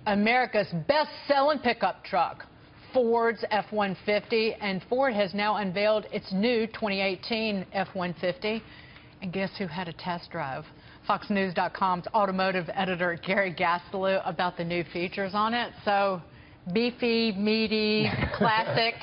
America's best-selling pickup truck, Ford's F-150, and Ford has now unveiled its new 2018 F-150. And guess who had a test drive? FoxNews.com's automotive editor Gary Gastelu about the new features on it. So, beefy, meaty, classic.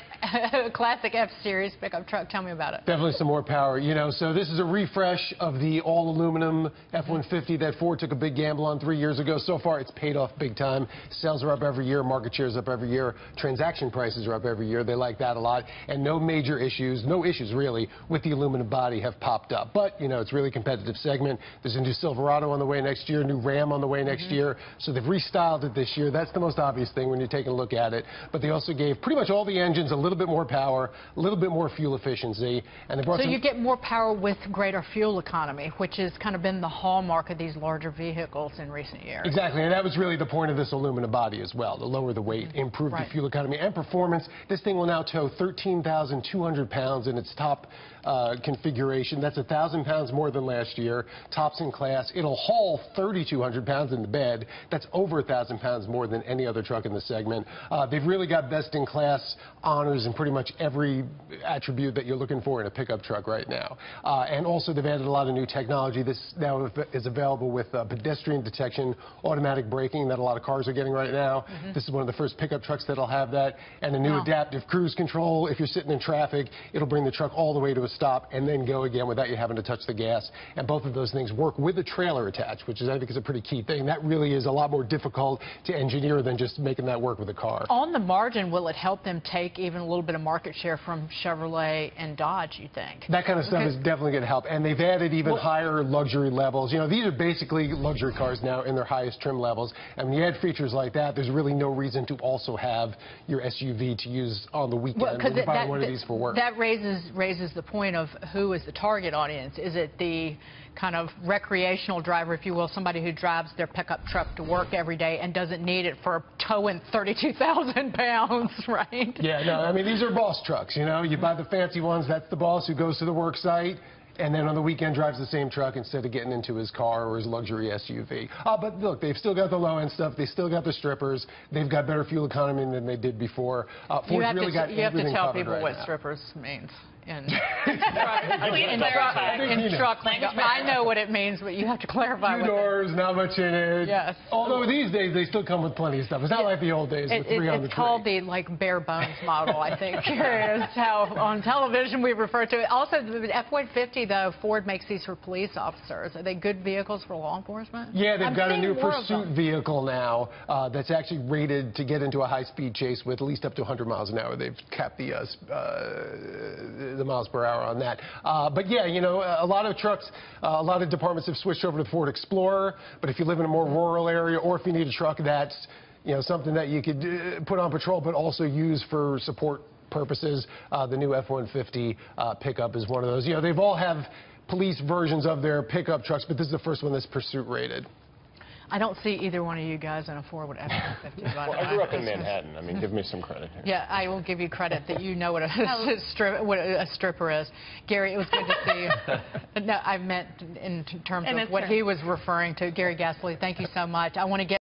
Classic F-Series pickup truck. Tell me about it. Definitely some more power, so this is a refresh of the all-aluminum F-150 that Ford took a big gamble on 3 years ago. So far, it's paid off big time. Sales are up every year. Market share is up every year. Transaction prices are up every year. They like that a lot. And no major issues, no issues really, with the aluminum body have popped up. But, it's a really competitive segment. There's a new Silverado on the way next year, new Ram on the way next year. So they've restyled it this year. That's the most obvious thing when you're taking a look at it. But they also gave pretty much all the engines a little bit more power, a little bit more fuel efficiency, and they brought you get more power with greater fuel economy, which has kind of been the hallmark of these larger vehicles in recent years. Exactly, and that was really the point of this aluminum body as well, to lower the weight, improve the fuel economy and performance. This thing will now tow 13,200 pounds in its top configuration. That's 1,000 pounds more than last year. Tops in class. It'll haul 3,200 pounds in the bed. That's over 1,000 pounds more than any other truck in the segment. They've really got best-in-class honors in pretty much every attribute that you're looking for in a pickup truck right now. And also, they've added a lot of new technology. This now is available with pedestrian detection, automatic braking that a lot of cars are getting right now. This is one of the first pickup trucks that'll have that. And a new adaptive cruise control. If you're sitting in traffic, it'll bring the truck all the way to a stop and then go again without you having to touch the gas. And both of those things work with a trailer attached, which is, I think, is a pretty key thing. That really is a lot more difficult to engineer than just making that work with a car. On the margin, will it help them take even a little bit of market share from Chevrolet and Dodge, you think? That kind of stuff is definitely going to help. And they've added even higher luxury levels. These are basically luxury cars now in their highest trim levels. And when you add features like that, there's really no reason to also have your SUV to use on the weekend when you buy one of these for work. That raises the point of who is the target audience. Is it the kind of recreational driver, if you will, somebody who drives their pickup truck to work every day and doesn't need it for towing 32,000 pounds, right? Yeah, no, I mean, these are boss trucks, You buy the fancy ones, that's the boss who goes to the work site and then on the weekend drives the same truck instead of getting into his car or his luxury SUV. But look, they've still got the low-end stuff. They still got the strippers. They've got better fuel economy than they did before. You have to tell people what strippers means. In truck lingo. I know what it means, but you have to clarify. Two doors, not much in it. Yes. Although these days they still come with plenty of stuff. It's not like the old days with 3 on the tree. It's called the bare bones model, I think. Is how on television we refer to it. Also, the F-150 though, Ford makes these for police officers. Are they good vehicles for law enforcement? Yeah, they've got a new pursuit vehicle now that's actually rated to get into a high-speed chase with at least up to 100 miles an hour. They've capped the miles per hour on that. But yeah, a lot of trucks, a lot of departments have switched over to the Ford Explorer. But if you live in a more rural area or if you need a truck that's, something that you could put on patrol but also use for support purposes, the new F-150 pickup is one of those. They've all have police versions of their pickup trucks, but this is the first one that's pursuit rated. I don't see either one of you guys in a Ford F-150. Well, I grew up in Manhattan. I mean, give me some credit here. Yeah, I will give you credit that you know what a stripper is. Gary, it was good to see you. No, I meant in terms of what he was referring to. Gary Gastelu, thank you so much. I want to get